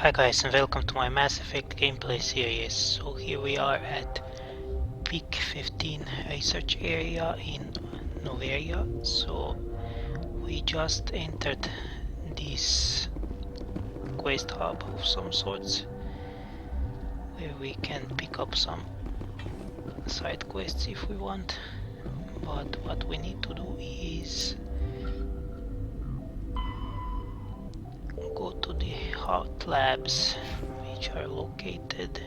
Hi guys and welcome to my Mass Effect gameplay series. So here we are at Peak 15 research area in Noveria. So we just entered this quest hub of some sorts where we can pick up some side quests if we want. But what we need to do is go to the hot labs, which are located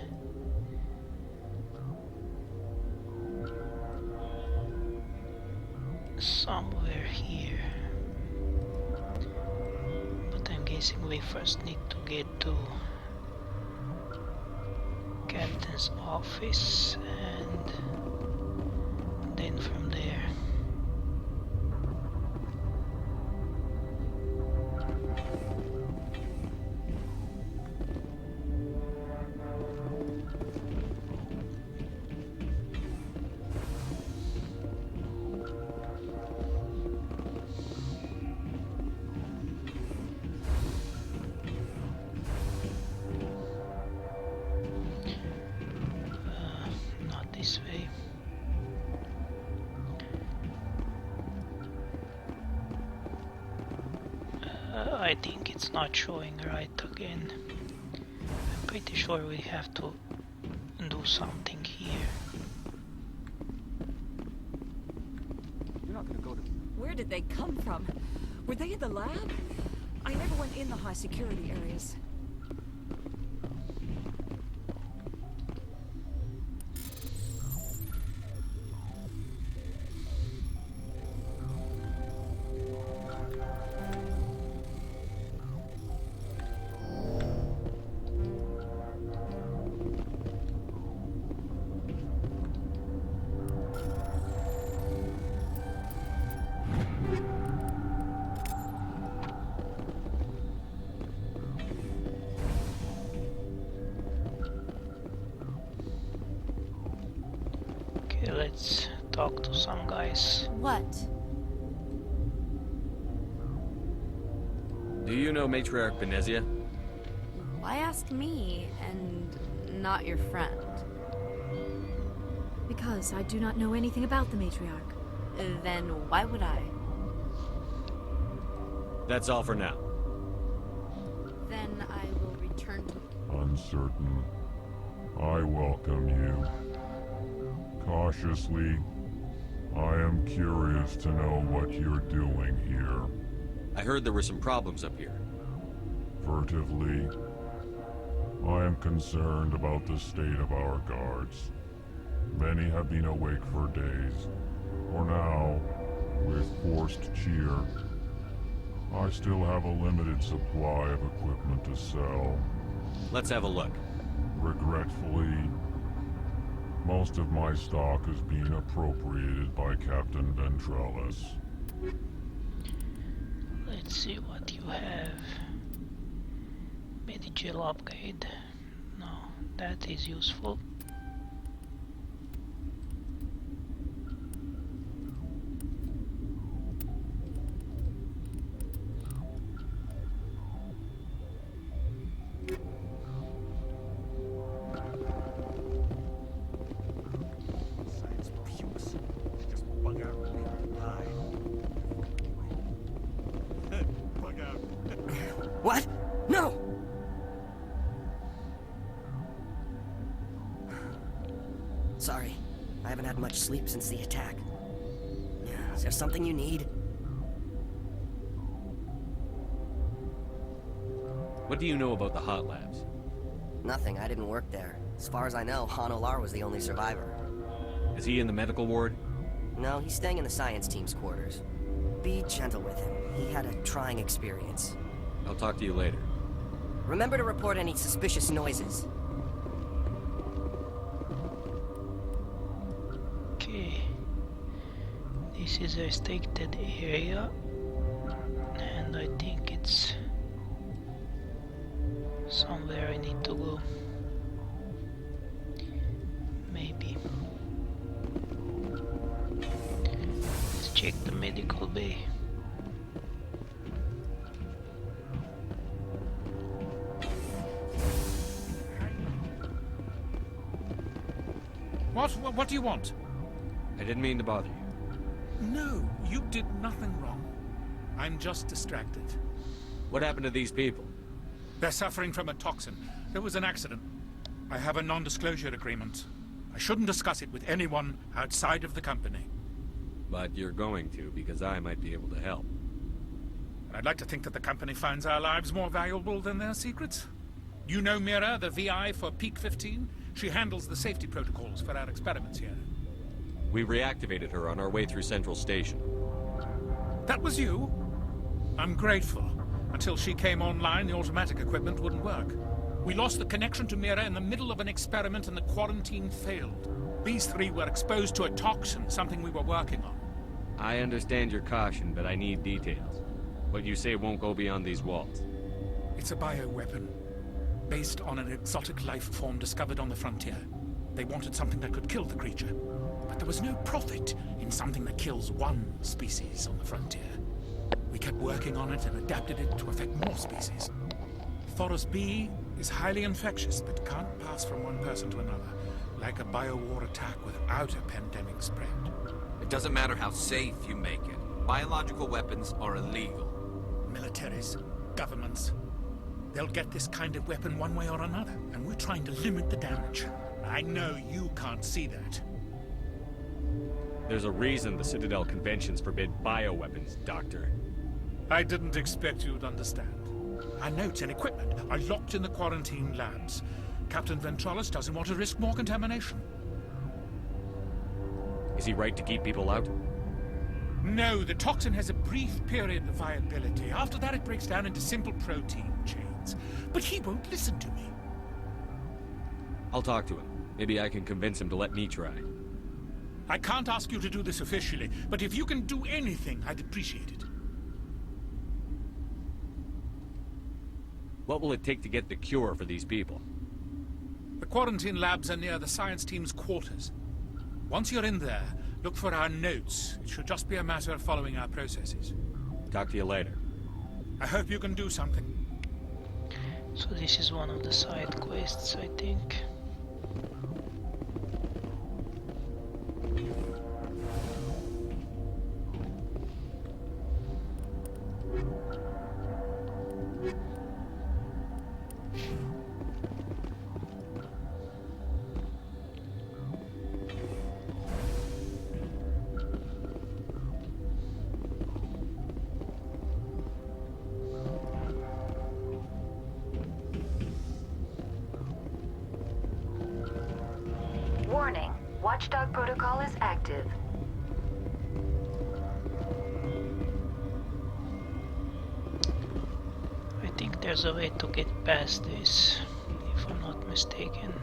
somewhere here, but I'm guessing we first need to get to Captain's office and then from there this way. I think it's not showing right again. I'm pretty sure we have to do something here. You're not gonna go to... Where did they come from? Were they in the lab? I never went in the high security areas. Okay, let's talk to some guys. What? Do you know Matriarch Benezia? Why ask me and not your friend? Because I do not know anything about the matriarch. Then why would I? That's all for now. Then I will return to... Uncertain. I welcome you. Cautiously, I am curious to know what you're doing here. I heard there were some problems up here. Furtively, I am concerned about the state of our guards. Many have been awake for days. For now, with forced cheer, I still have a limited supply of equipment to sell. Let's have a look. Regretfully, most of my stock is being appropriated by Captain Ventrellis. Let's see what you have. Medical upgrade. No, that is useful. What? No! Sorry, I haven't had much sleep since the attack. Is there something you need? What do you know about the hot labs? Nothing, I didn't work there. As far as I know, Han Olar was the only survivor. Is he in the medical ward? No, he's staying in the science team's quarters. Be gentle with him. He had a trying experience. I'll talk to you later. Remember to report any suspicious noises. Okay, this is a restricted area and I think it's somewhere I need to go. Maybe. Let's check the medical bay. What do you want? I didn't mean to bother you. No, you did nothing wrong. I'm just distracted. What happened to these people? They're suffering from a toxin. There was an accident. I have a non-disclosure agreement. I shouldn't discuss it with anyone outside of the company. But you're going to, because I might be able to help. I'd like to think that the company finds our lives more valuable than their secrets. You know Mira, the VI for Peak 15? She handles the safety protocols for our experiments here. We reactivated her on our way through Central Station. That was you? I'm grateful. Until she came online, the automatic equipment wouldn't work. We lost the connection to Mira in the middle of an experiment and the quarantine failed. These three were exposed to a toxin, something we were working on. I understand your caution, but I need details. What you say won't go beyond these walls. It's a bioweapon, based on an exotic life form discovered on the frontier. They wanted something that could kill the creature, but there was no profit in something that kills one species on the frontier. We kept working on it and adapted it to affect more species. Thoros B is highly infectious, but can't pass from one person to another, like a biowar attack without a pandemic spread. It doesn't matter how safe you make it. Biological weapons are illegal. Militaries, governments, they'll get this kind of weapon one way or another, and we're trying to limit the damage. I know you can't see that. There's a reason the Citadel conventions forbid bioweapons, Doctor. I didn't expect you'd understand. Our notes and equipment are locked in the quarantine labs. Captain Ventralis doesn't want to risk more contamination. Is he right to keep people out? No, the toxin has a brief period of viability. After that, it breaks down into simple protein chains. But he won't listen to me. I'll talk to him. Maybe I can convince him to let me try. I can't ask you to do this officially, but if you can do anything, I'd appreciate it. What will it take to get the cure for these people? The quarantine labs are near the science team's quarters. Once you're in there, look for our notes. It should just be a matter of following our processes. Talk to you later. I hope you can do something. So this is one of the side quests, I think. Warning, Watchdog protocol is active. I think there's a way to get past this, if I'm not mistaken.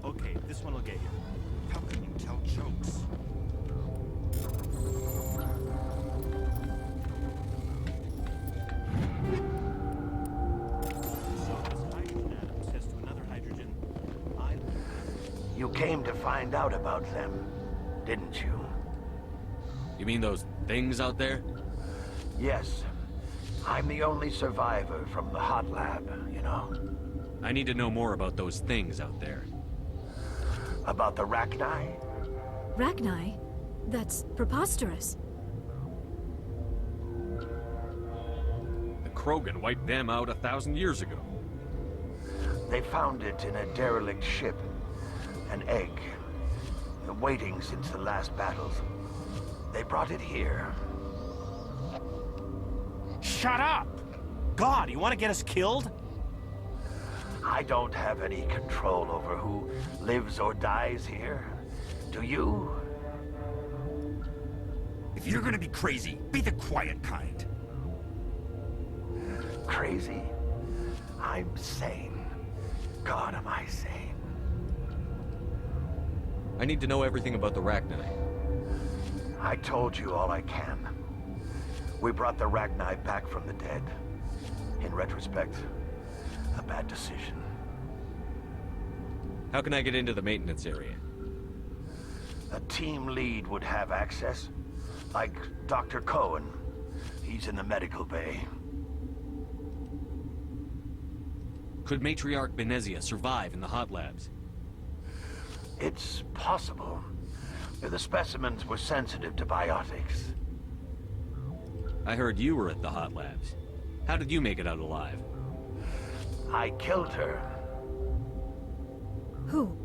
Okay, this one will get you. How can you tell jokes? So this hydrogen atom says to another hydrogen, You came to find out about them, didn't you? You mean those things out there? Yes. I'm the only survivor from the hot lab, you know. I need to know more about those things out there. About the Rachni? Rachni? That's preposterous. The Krogan wiped them out 1,000 years ago. They found it in a derelict ship. An egg. Waiting since the last battles. They brought it here. Shut up! God, you want to get us killed? I don't have any control over who lives or dies here. Do you? If you're gonna be crazy, be the quiet kind. Crazy? I'm sane. God, am I sane. I need to know everything about the Rachni. I told you all I can. We brought the Rachni back from the dead. In retrospect, a bad decision. How can I get into the maintenance area? A team lead would have access. Like Dr. Cohen. He's in the medical bay. Could Matriarch Benezia survive in the hot labs? It's possible. The specimens were sensitive to biotics. I heard you were at the hot labs. How did you make it out alive? I killed her. Who?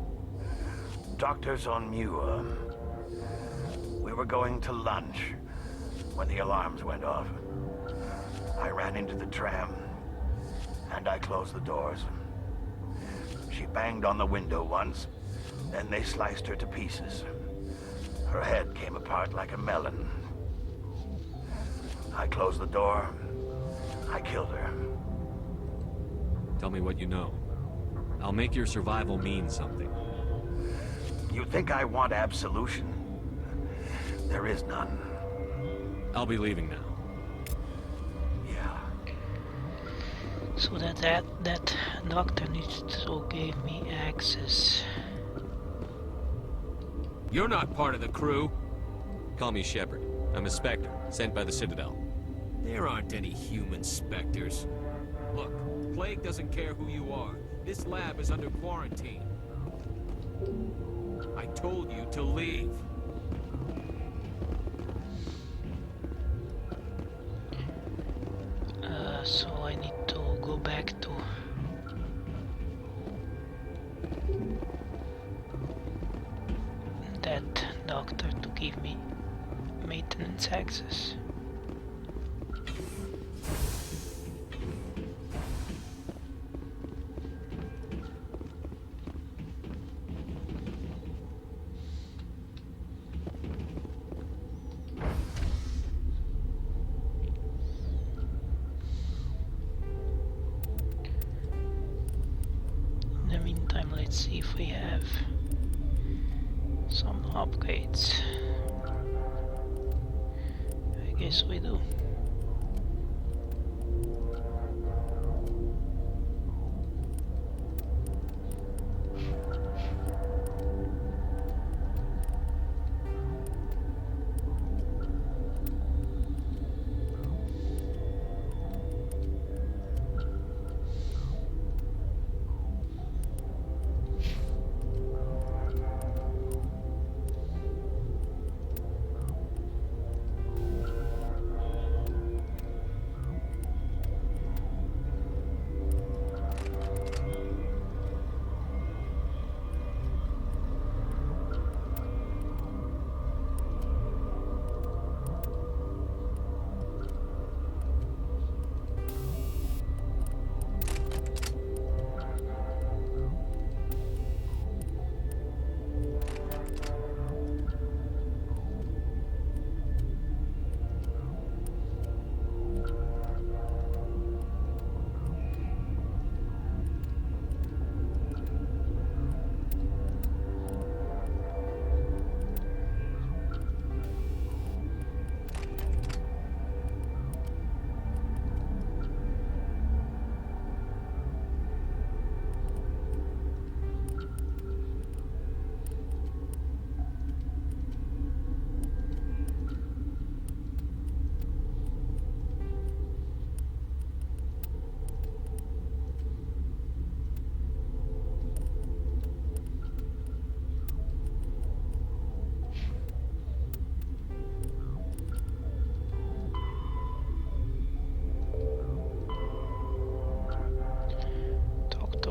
Doctors on Muir. We were going to lunch when the alarms went off. I ran into the tram, and I closed the doors. She banged on the window once, then they sliced her to pieces. Her head came apart like a melon. I closed the door. I killed her. Tell me what you know. I'll make your survival mean something. You think I want absolution? There is none. I'll be leaving now. Yeah. So that doctor needs to give me access. You're not part of the crew. Call me Shepard. I'm a Spectre, sent by the Citadel. There aren't any human Spectres. Look, Plague doesn't care who you are. This lab is under quarantine. I told you to leave. So I need to go back to that doctor to give me maintenance access. In the meantime, let's see if we have some upgrades. I guess we do.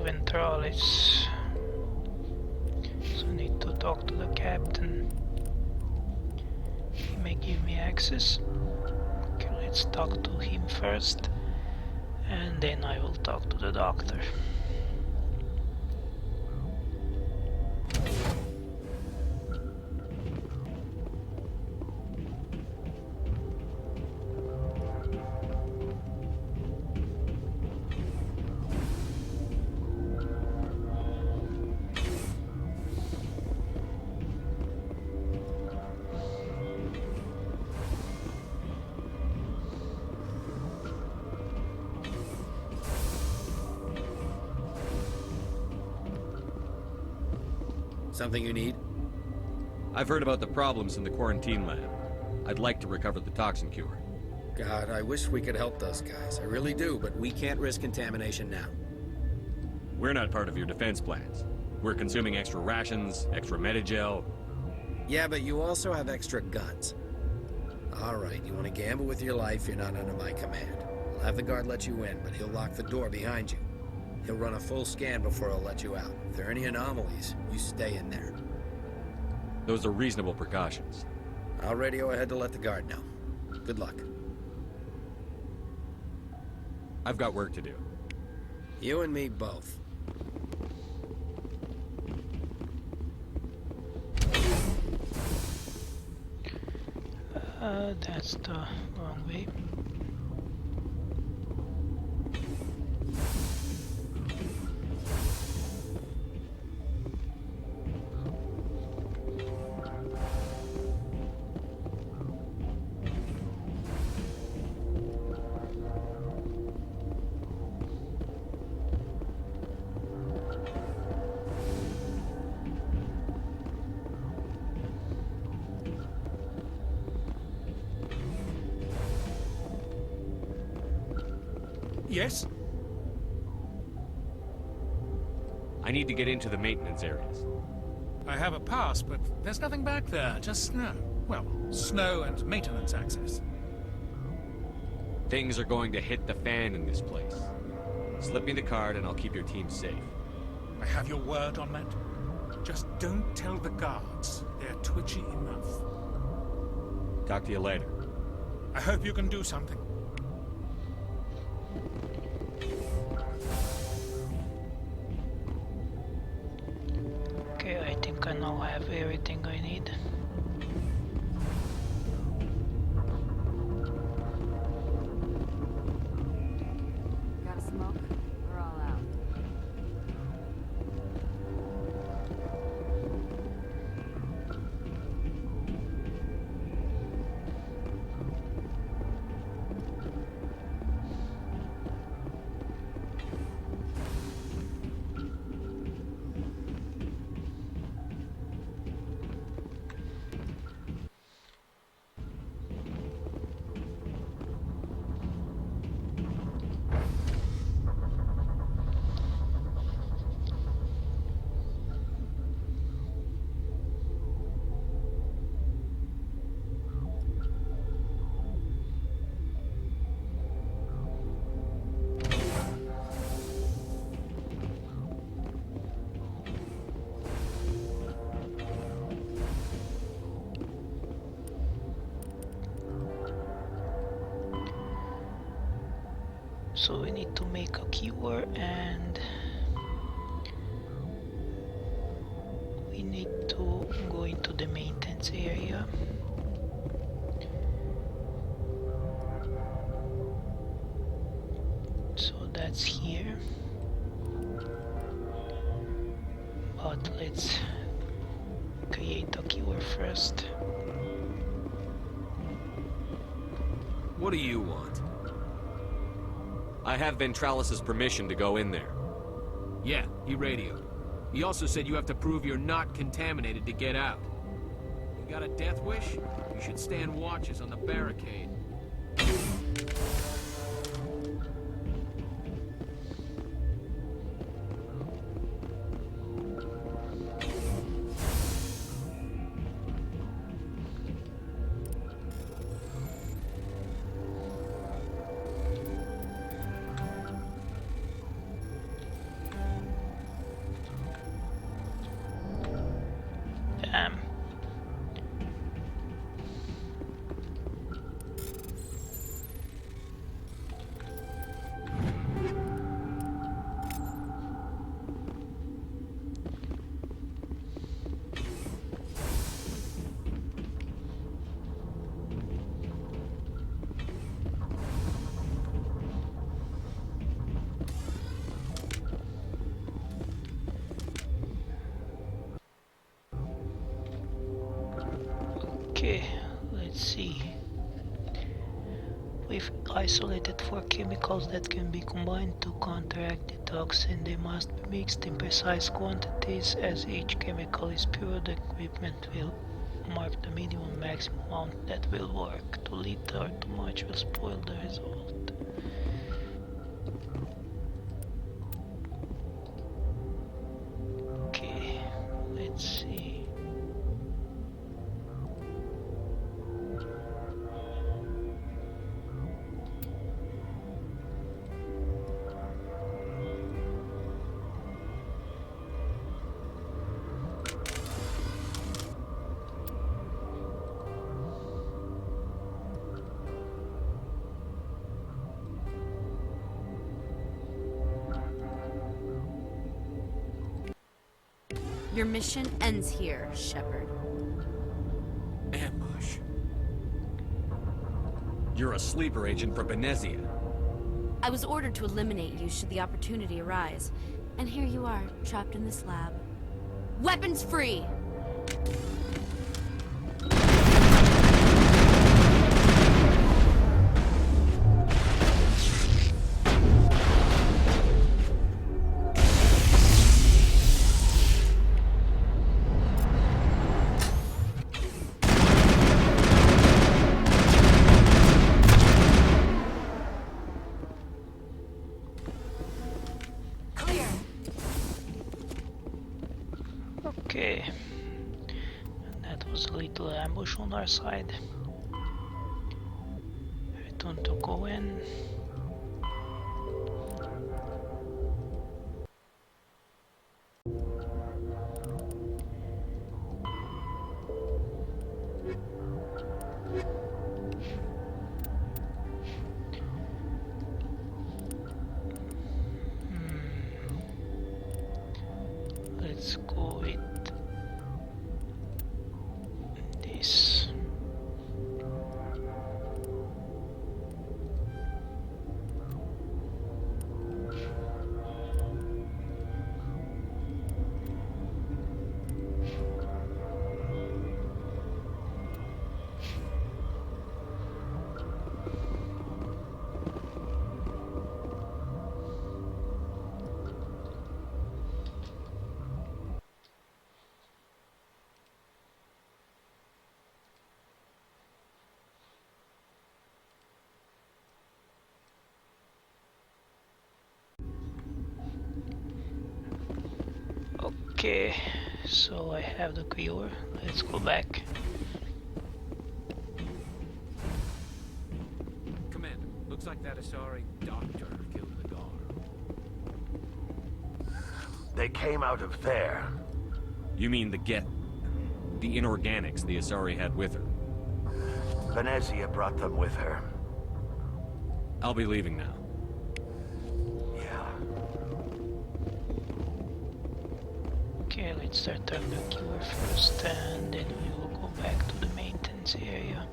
Ventralis. So talk to the captain. He may give me access. Okay, let's talk to him first, and then I will talk to the doctor. Something you need? I've heard about the problems in the quarantine lab. I'd like to recover the toxin cure. God, I wish we could help those guys. I really do, but we can't risk contamination now. We're not part of your defense plans. We're consuming extra rations, extra Medigel. Yeah, but you also have extra guns. All right, you want to gamble with your life, you're not under my command. I'll have the guard let you in, but he'll lock the door behind you. He'll run a full scan before he'll let you out. If there are any anomalies, you stay in there. Those are reasonable precautions. I'll radio ahead to let the guard know. Good luck. I've got work to do. You and me both. That's the wrong way. Yes? I need to get into the maintenance areas. I have a pass, but there's nothing back there, just snow. Well, snow and maintenance access. Things are going to hit the fan in this place. Slip me the card and I'll keep your team safe. I have your word on that. Just don't tell the guards. They're twitchy enough. Talk to you later. I hope you can do something. Okay, I think I now have everything I need. Got a smoke? We're all out. So we need to make a cure, and we need to go into the maintenance area. So that's here. But let's create a cure first. What do you want? I have Ventralis's permission to go in there. Yeah, he radioed. He also said you have to prove you're not contaminated to get out. You got a death wish? You should stand watches on the barricade. Okay, let's see. We've isolated 4 chemicals that can be combined to counteract the toxin. They must be mixed in precise quantities. As each chemical is pure, the equipment will mark the minimum maximum amount that will work. Too little or too much will spoil the result. Okay, let's see. Your mission ends here, Shepard. Ambush. You're a sleeper agent for Venezia. I was ordered to eliminate you should the opportunity arise. And here you are, trapped in this lab. Weapons free! Okay, and that was a little ambush on our side. Return to go in. Let's go with this. Okay, so I have the cure. Let's go back. Commander, looks like that Asari doctor killed the guard. They came out of there. You mean the Geth, the inorganics the Asari had with her? Venezia brought them with her. I'll be leaving now. Okay, let's start on the cure first, and then we will go back to the maintenance area.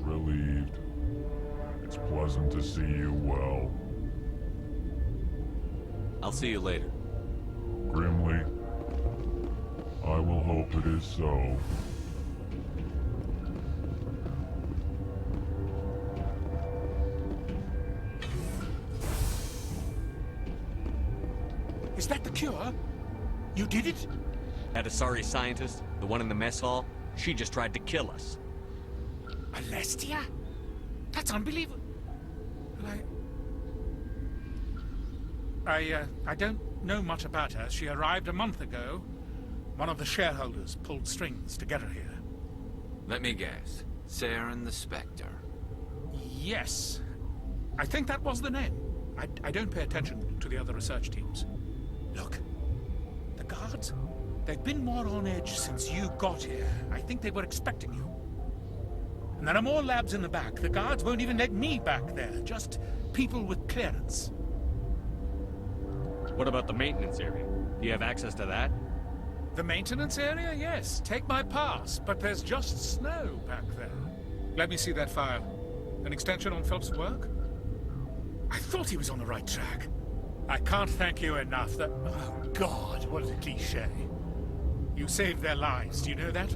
Relieved. It's pleasant to see you well. I'll see you later. Grimly, I will hope it is so. Is that the cure? You did it? That Asari scientist, the one in the mess hall, she just tried to kill us. Alestia? That's unbelievable. I don't know much about her. She arrived a month ago. One of the shareholders pulled strings to get her here. Let me guess. Saren the Spectre. Yes. I think that was the name. I don't pay attention to the other research teams. Look, the guards, they've been more on edge since you got here. I think they were expecting you. And there are more labs in the back. The guards won't even let me back there, just people with clearance. What about the maintenance area? Do you have access to that? The maintenance area? Yes. Take my pass, but there's just snow back there. Let me see that file. An extension on Phelps' work? I thought he was on the right track. I can't thank you enough that... Oh, God, what a cliché. You saved their lives, do you know that?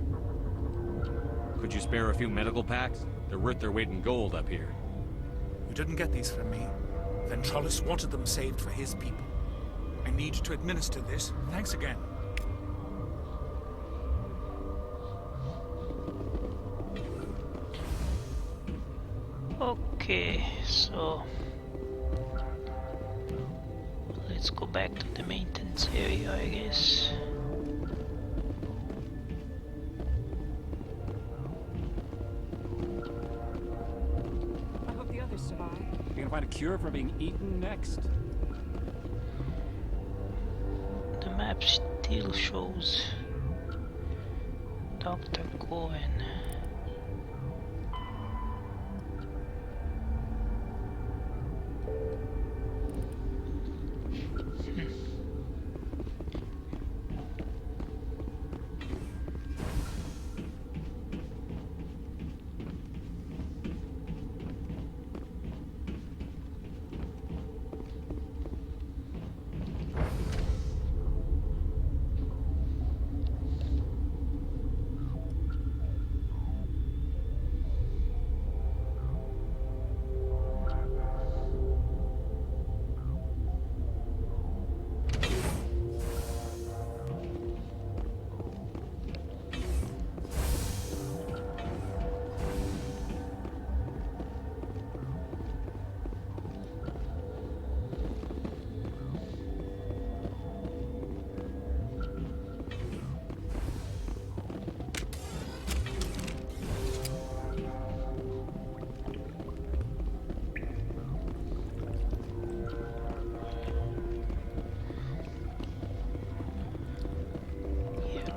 Could you spare a few medical packs? They're worth their weight in gold up here. You didn't get these from me. Ventrolus wanted them saved for his people. I need to administer this. Thanks again. Okay, so let's go back to the maintenance area, I guess. I hope the others survive. You gonna find a cure for being eaten next? The map still shows Dr. Cohen.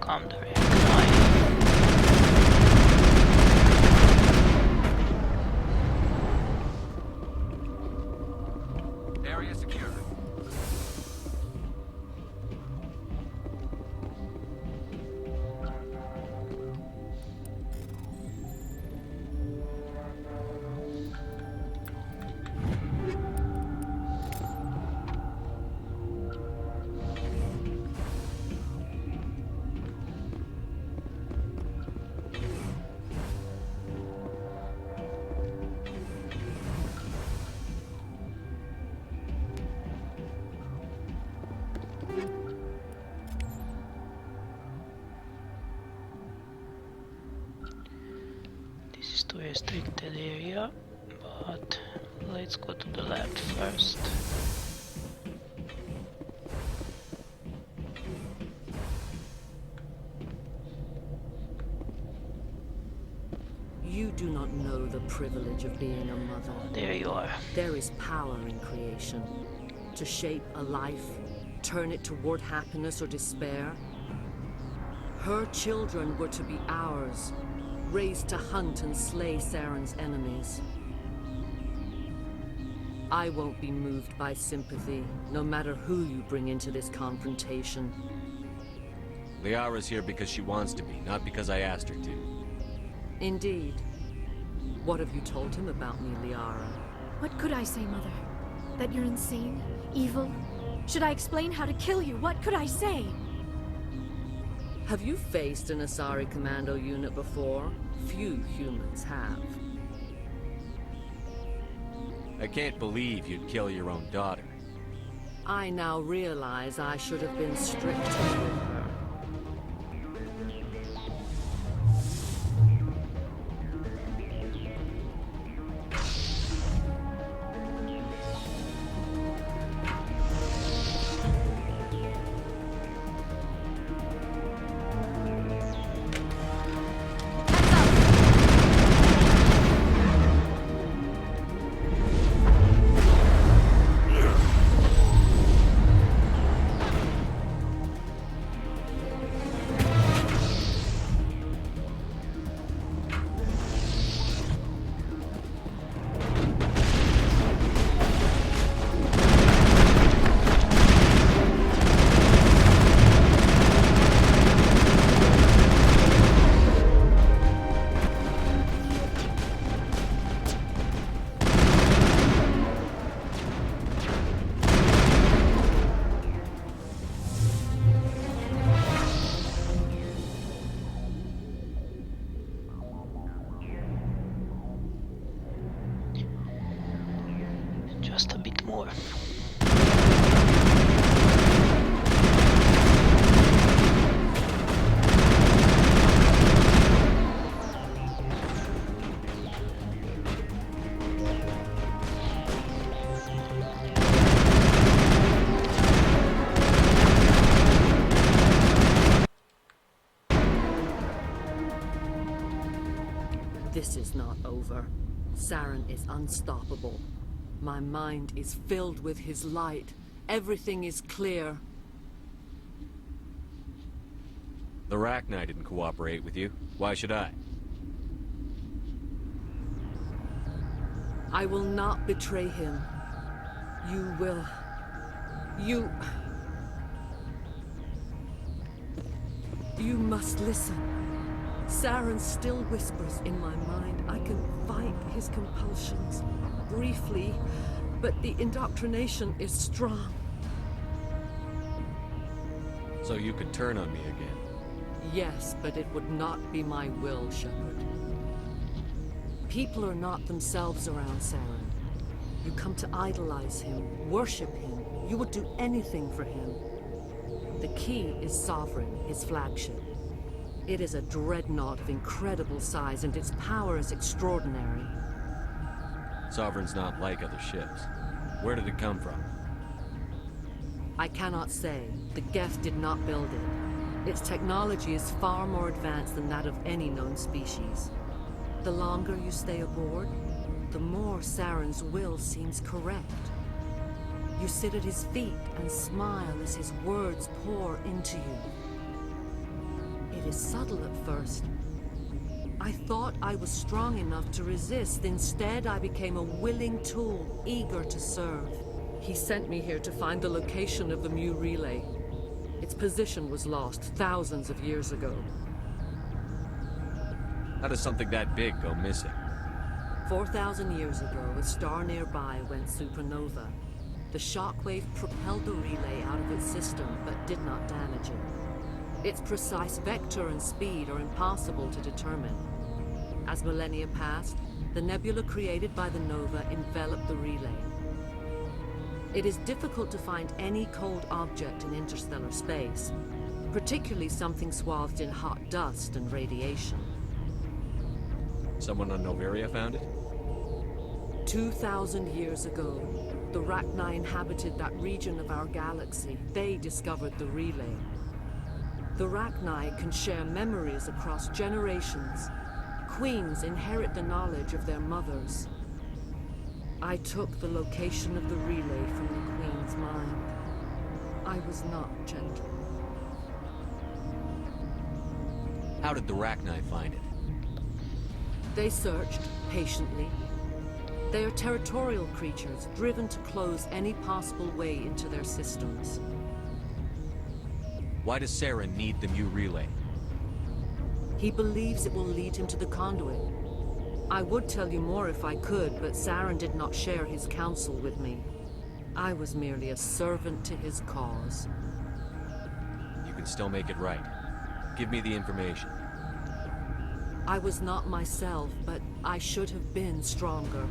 Come the Area secure. This is the restricted area, but let's go to the lab first. You do not know the privilege of being a mother. There you are. There is power in creation. To shape a life, turn it toward happiness or despair. Her children were to be ours, raised to hunt and slay Saren's enemies. I won't be moved by sympathy, no matter who you bring into this confrontation. Liara's here because she wants to be, not because I asked her to. Indeed. What have you told him about me, Liara? What could I say, Mother? That you're insane? Evil? Should I explain how to kill you? What could I say? Have you faced an Asari commando unit before? Few humans have. I can't believe you'd kill your own daughter. I now realize I should have been stricter with her. more. This is not over. Saren is unstoppable. My mind is filled with his light. Everything is clear. The Rachni didn't cooperate with you. Why should I? I will not betray him. You will... You must listen. Saren still whispers in my mind. I can fight his compulsions, briefly, but the indoctrination is strong. So you could turn on me again? Yes, but it would not be my will, Shepard. People are not themselves around Saren. You come to idolize him, worship him. You would do anything for him. The key is Sovereign, his flagship. It is a dreadnought of incredible size, and its power is extraordinary. Sovereign's not like other ships. Where did it come from? I cannot say. The Geth did not build it. Its technology is far more advanced than that of any known species. The longer you stay aboard, the more Saren's will seems correct. You sit at his feet and smile as his words pour into you. It is subtle at first. I thought I was strong enough to resist. Instead, I became a willing tool, eager to serve. He sent me here to find the location of the Mu relay. Its position was lost thousands of years ago. How does something that big go missing? 4,000 years ago, a star nearby went supernova. The shockwave propelled the relay out of its system, but did not damage it. Its precise vector and speed are impossible to determine. As millennia passed, the nebula created by the nova enveloped the relay. It is difficult to find any cold object in interstellar space, particularly something swathed in hot dust and radiation. Someone on Noveria found it? 2,000 years ago, the Rachni inhabited that region of our galaxy. They discovered the relay. The Rachni can share memories across generations. Queens inherit the knowledge of their mothers. I took the location of the relay from the Queen's mind. I was not gentle. How did the Rachni find it? They searched, patiently. They are territorial creatures, driven to close any possible way into their systems. Why does Saren need the Mu relay? He believes it will lead him to the conduit. I would tell you more if I could, but Saren did not share his counsel with me. I was merely a servant to his cause. You can still make it right. Give me the information. I was not myself, but I should have been stronger.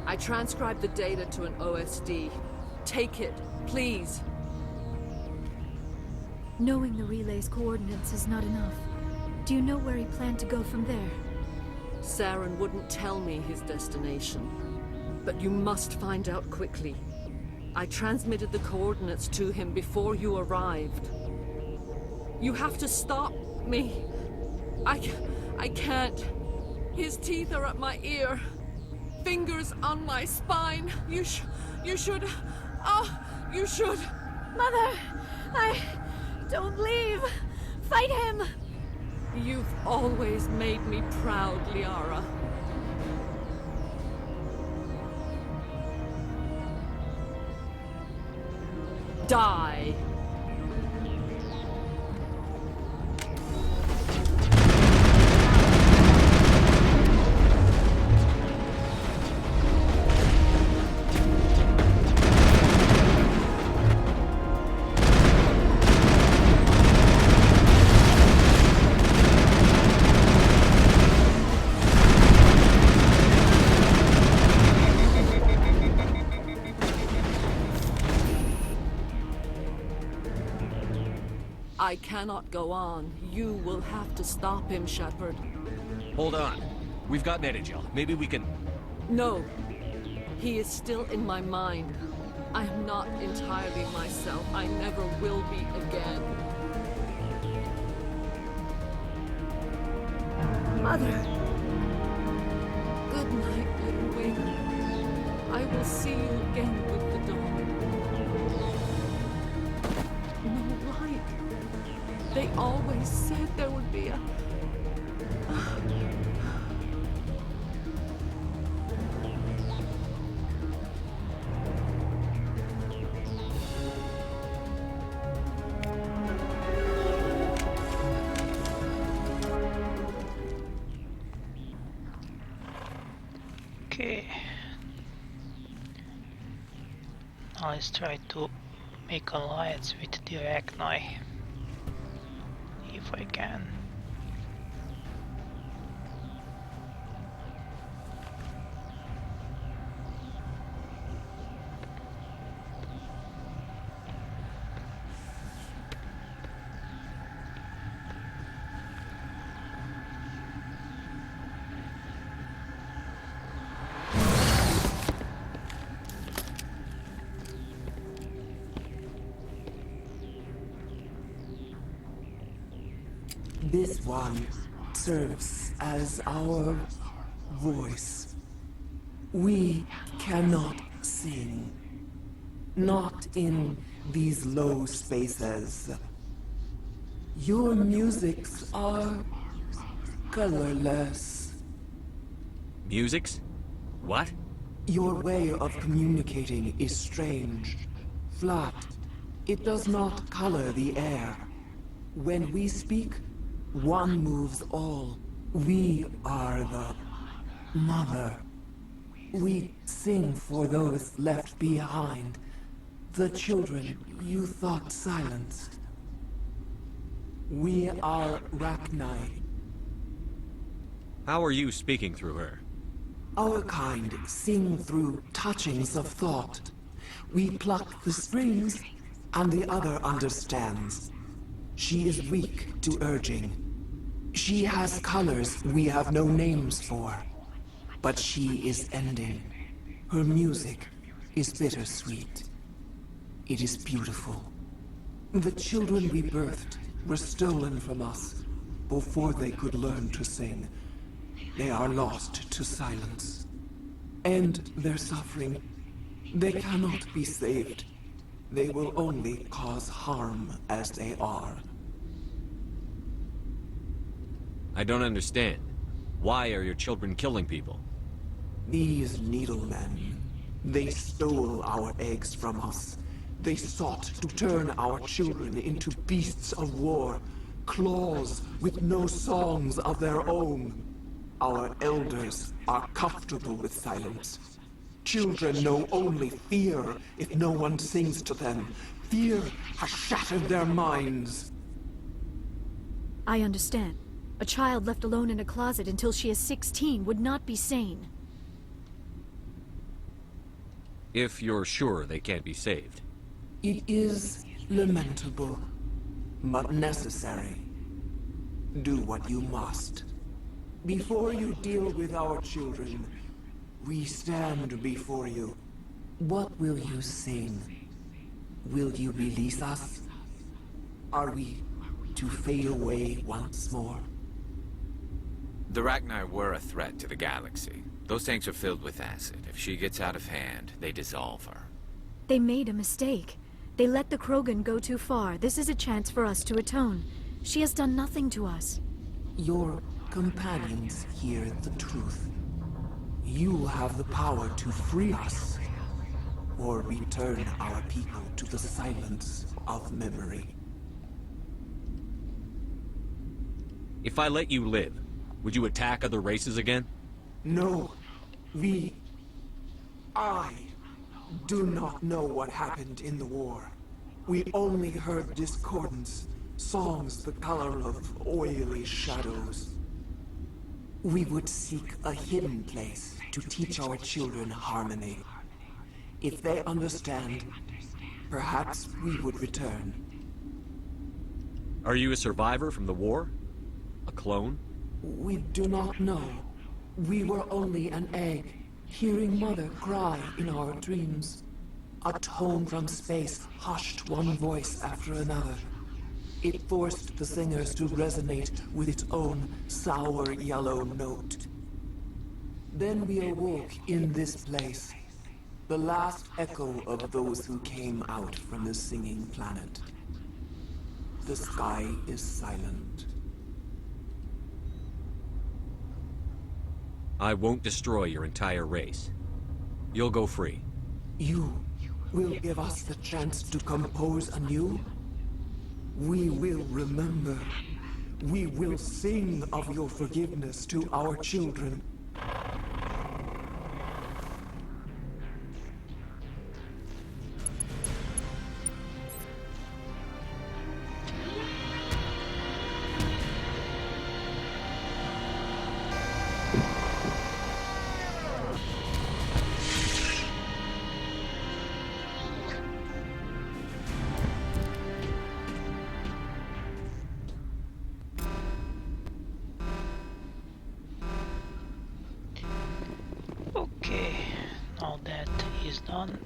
I transcribed the data to an OSD. Take it, please. Knowing the relay's coordinates is not enough. Do you know where he planned to go from there? Saren wouldn't tell me his destination. But you must find out quickly. I transmitted the coordinates to him before you arrived. You have to stop me. I can't. His teeth are at my ear. Fingers on my spine. You should... Oh, you should... Mother! Don't leave! Fight him! You've always made me proud, Liara. Die! cannot go on. You will have to stop him, Shepard. Hold on. We've got Metagel. Maybe we can... No. He is still in my mind. I am not entirely myself. I never will be again. Mother. Good night, little wing. I will see you again with the dawn. No light. They always said there would be a... Okay. Now let's try to make alliance with the Arachni. If I can. This one serves as our voice. We cannot sing. Not in these low spaces. Your musics are colorless. Musics? What? Your way of communicating is strange. Flat. It does not color the air. When we speak, one moves all. We are the mother. We sing for those left behind. The children you thought silenced. We are Arachni. How are you speaking through her? Our kind sing through touchings of thought. We pluck the strings, and the other understands. She is weak to urging. She has colors we have no names for. But she is ending. Her music is bittersweet. It is beautiful. The children we birthed were stolen from us before they could learn to sing. They are lost to silence. And their suffering, they cannot be saved. They will only cause harm as they are. I don't understand. Why are your children killing people? These needlemen, they stole our eggs from us. They sought to turn our children into beasts of war, claws with no songs of their own. Our elders are comfortable with silence. Children know only fear if no one sings to them. Fear has shattered their minds. I understand. A child left alone in a closet until she is 16 would not be sane. If you're sure they can't be saved. It is lamentable, but necessary. Do what you must. Before you deal with our children, we stand before you. What will you sing? Will you release us? Are we to fade away once more? The Arachni were a threat to the galaxy. Those tanks are filled with acid. If she gets out of hand, they dissolve her. They made a mistake. They let the Krogan go too far. This is a chance for us to atone. She has done nothing to us. Your companions hear the truth. You have the power to free us, or return our people to the silence of memory. If I let you live, would you attack other races again? No. I do not know what happened in the war. We only heard discordance, songs the color of oily shadows. We would seek a hidden place to teach our children harmony. If they understand, perhaps we would return. Are you a survivor from the war? A clone? We do not know. We were only an egg, hearing Mother cry in our dreams. A tone from space hushed one voice after another. It forced the singers to resonate with its own sour yellow note. Then we awoke in this place, the last echo of those who came out from the singing planet. The sky is silent. I won't destroy your entire race. You'll go free. You will give us the chance to compose anew? We will remember. We will sing of your forgiveness to our children. Okay, now that is done.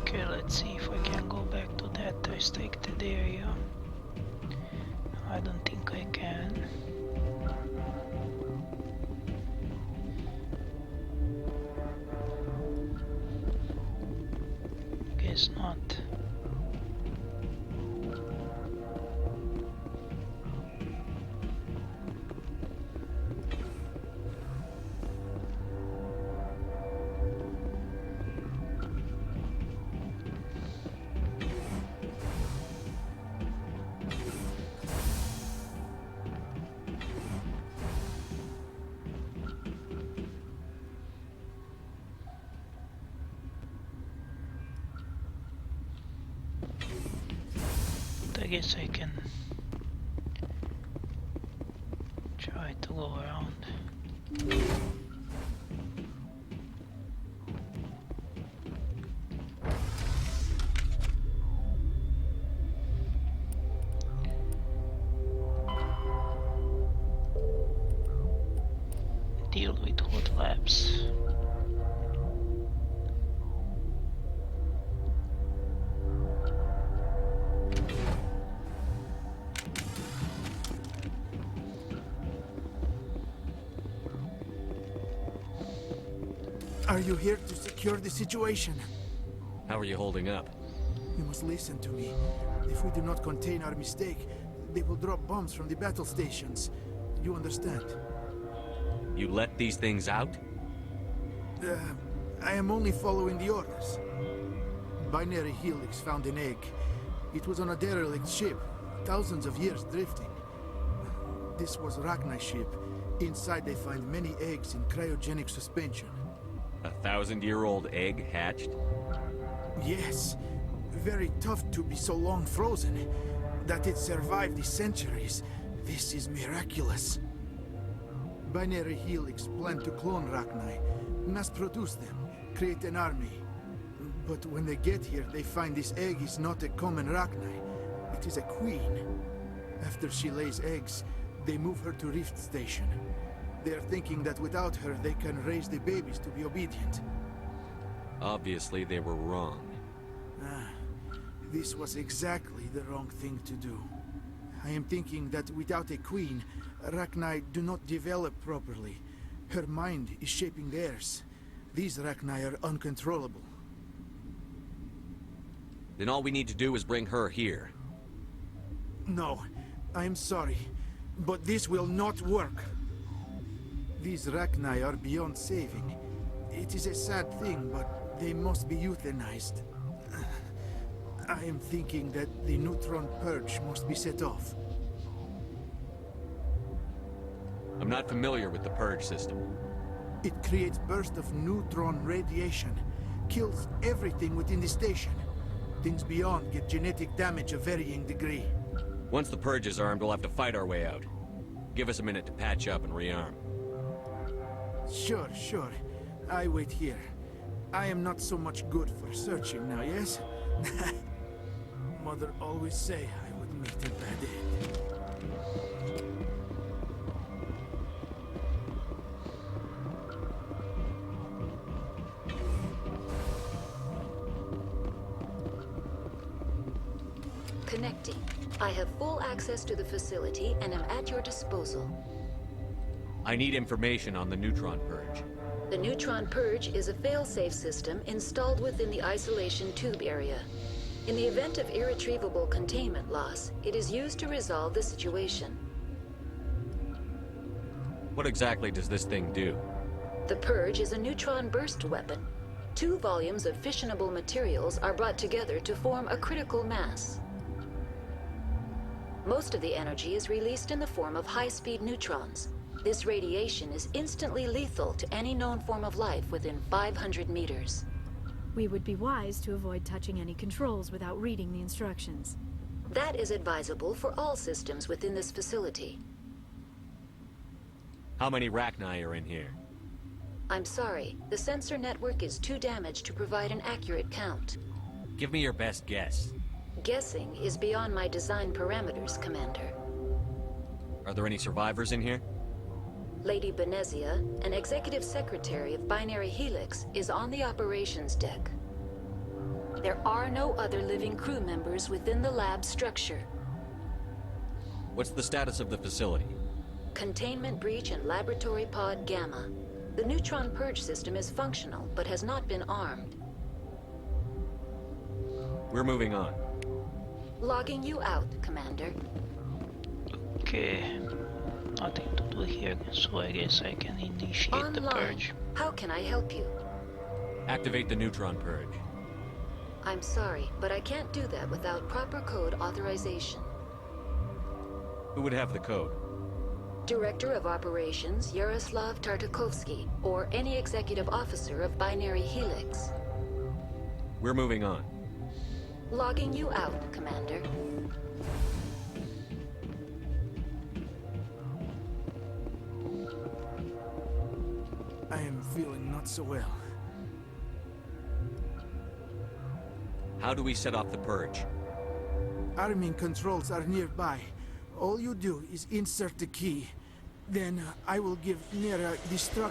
Okay, let's see if I can go back to that restricted area. I don't think I can. Guess not. I guess I can try to go around. Deal with hot labs. Are you here to secure the situation? How are you holding up? You must listen to me. If we do not contain our mistake, they will drop bombs from the battle stations. You understand? You let these things out? I am only following the orders. Binary Helix found an egg. It was on a derelict ship, thousands of years drifting. This was Rachni's ship. Inside they find many eggs in cryogenic suspension. 1,000-year-old egg hatched? Yes. Very tough to be so long frozen. That it survived the centuries. This is miraculous. Binary Helix planned to clone Rachni, mass-produce them, create an army. But when they get here, they find this egg is not a common Rachni. It is a queen. After she lays eggs, they move her to Rift Station. They are thinking that without her, they can raise the babies to be obedient. Obviously, they were wrong. This was exactly the wrong thing to do. I am thinking that without a queen, Rachni do not develop properly. Her mind is shaping theirs. These Rachni are uncontrollable. Then all we need to do is bring her here. No, I'm sorry, but this will not work. These Rachni are beyond saving. It is a sad thing, but they must be euthanized. I am thinking that the neutron purge must be set off. I'm not familiar with the purge system. It creates bursts of neutron radiation, kills everything within the station. Things beyond get genetic damage of varying degree. Once the purge is armed, we'll have to fight our way out. Give us a minute to patch up and rearm. Sure. I wait here. I am not so much good for searching now, yes? Mother always say I would meet a bad end. Connecting. I have full access to the facility and am at your disposal. I need information on the neutron purge. The neutron purge is a fail-safe system installed within the isolation tube area. In the event of irretrievable containment loss, it is used to resolve the situation. What exactly does this thing do? The purge is a neutron burst weapon. 2 volumes of fissionable materials are brought together to form a critical mass. Most of the energy is released in the form of high-speed neutrons. This radiation is instantly lethal to any known form of life within 500 meters. We would be wise to avoid touching any controls without reading the instructions. That is advisable for all systems within this facility. How many Rachni are in here? I'm sorry, the sensor network is too damaged to provide an accurate count. Give me your best guess. Guessing is beyond my design parameters, Commander. Are there any survivors in here? Lady Benezia, an executive secretary of Binary Helix, is on the operations deck. There are no other living crew members within the lab structure. What's the status of the facility? Containment breach in Laboratory Pod Gamma. The neutron purge system is functional, but has not been armed. We're moving on. Logging you out, Commander. Okay. Nothing to do here, so I guess I can initiate the purge. How can I help you? Activate the neutron purge. I'm sorry, but I can't do that without proper code authorization. Who would have the code? Director of Operations Yaroslav Tartakovsky, or any executive officer of Binary Helix. We're moving on. Logging you out, Commander. I am feeling not so well. How do we set off the purge? Arming controls are nearby. All you do is insert the key. Then I will give Nera destruct...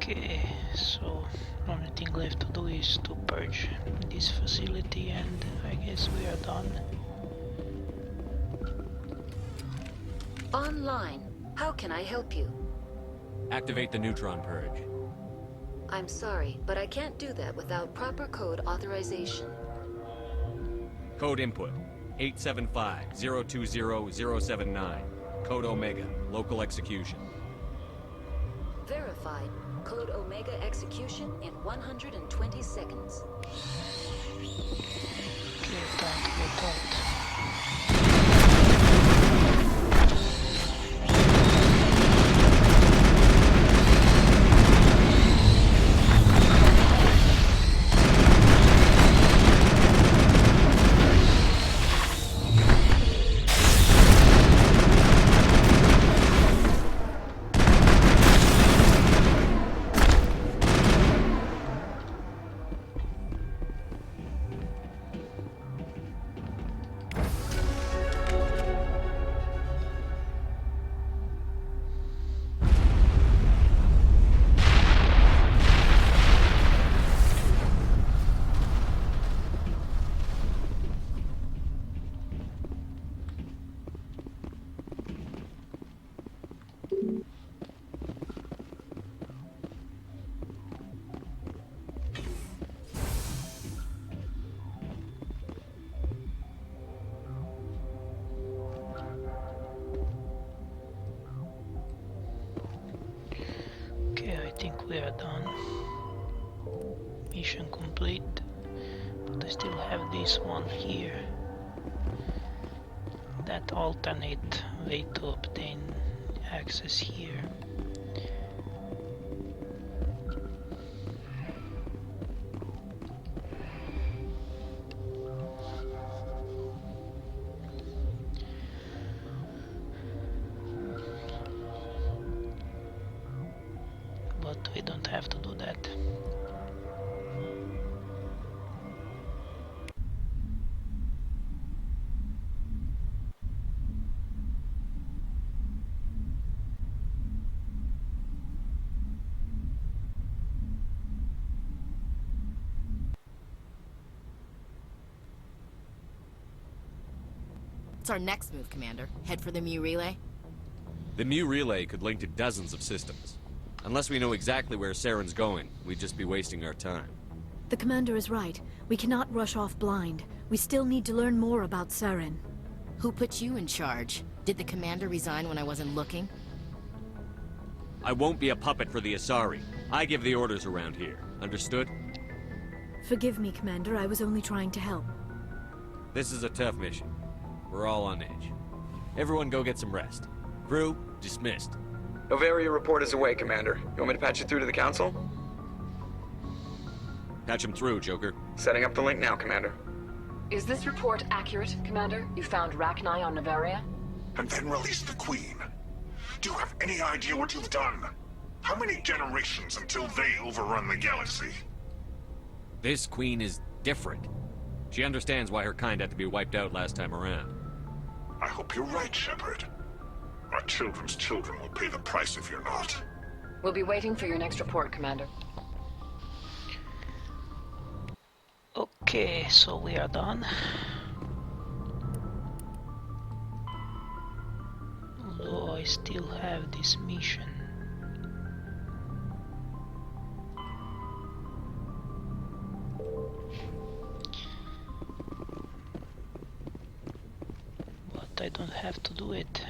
Okay, so only thing left to do is to purge this facility, and I guess we are done. Online. How can I help you? Activate the neutron purge. I'm sorry, but I can't do that without proper code authorization. Code input 875-020-079. Code Omega. Local execution. Verified. Code Omega execution in 120 seconds. Okay, time to get out. we are done. Mission complete. But I still have this one here. That alternate way to obtain access here. But we don't have to do that. What's our next move, Commander? Head for the Mu relay? The Mu relay could link to dozens of systems. Unless we know exactly where Saren's going, we'd just be wasting our time. The commander is right. We cannot rush off blind. We still need to learn more about Saren. Who put you in charge? Did the commander resign when I wasn't looking? I won't be a puppet for the Asari. I give the orders around here. Understood? Forgive me, Commander. I was only trying to help. This is a tough mission. We're all on edge. Everyone go get some rest. Crew, dismissed. Noveria report is away, Commander. You want me to patch you through to the Council? Patch him through, Joker. Setting up the link now, Commander. Is this report accurate, Commander? You found Rachni on Noveria? And then released the Queen. Do you have any idea what you've done? How many generations until they overrun the galaxy? This Queen is different. She understands why her kind had to be wiped out last time around. I hope you're right, Shepard. Our children's children will pay the price if you're not. We'll be waiting for your next report, Commander. Okay, so we are done. Although I still have this mission. But I don't have to do it.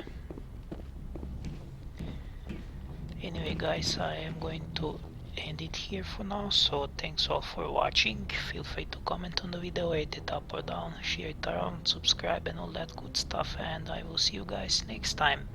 Anyway guys, I am going to end it here for now, so thanks all for watching. Feel free to comment on the video, rate it up or down, share it around, subscribe and all that good stuff, and I will see you guys next time.